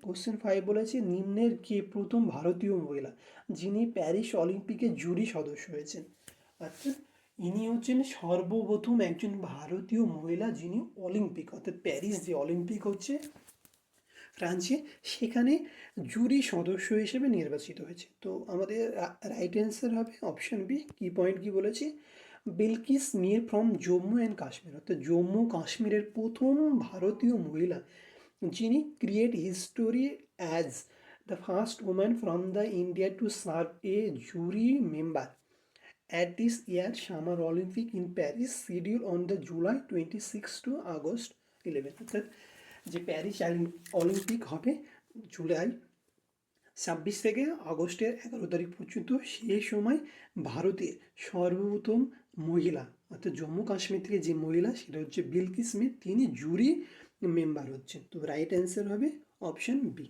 Question 5 বলেছে নিম্নের কে প্রথম ভারতীয় মহিলা যিনি প্যারিস অলিম্পিকের জুরি সদস্য হয়েছেন। অর্থাৎ ইনি হচ্ছেন সর্বপ্রথম একজন ভারতীয় মহিলা যিনি অলিম্পিক অর্থাৎ প্যারিস যে অলিম্পিক হচ্ছে ফ্রান্সে, সেখানে জুরি সদস্য হিসেবে নির্বাচিত হয়েছে। তো আমাদের রাইট অ্যান্সার হবে অপশন বি। কি পয়েন্ট কি বলেছি, বিলকিস মির ফ্রম জম্মু অ্যান্ড কাশ্মীর, অর্থাৎ জম্মু কাশ্মীরের প্রথম ভারতীয় মহিলা যিনি create history as the first woman from the India to serve A jury member at this year Summer Olympic in Paris scheduled on the July 26 to August 11, অর্থাৎ যে প্যারিস অলিম্পিক হবে জুলাই 26 থেকে আগস্টের 11 তারিখ পর্যন্ত, সেই সময় ভারতের সর্বপ্রথম মহিলা অর্থাৎ জম্মু কাশ্মীর থেকে যে মহিলা সেটা হচ্ছে বিলকিস মির, তিনি জুরি মেম্বার হচ্ছেন। তো রাইট অ্যান্সার হবে অপশন বি।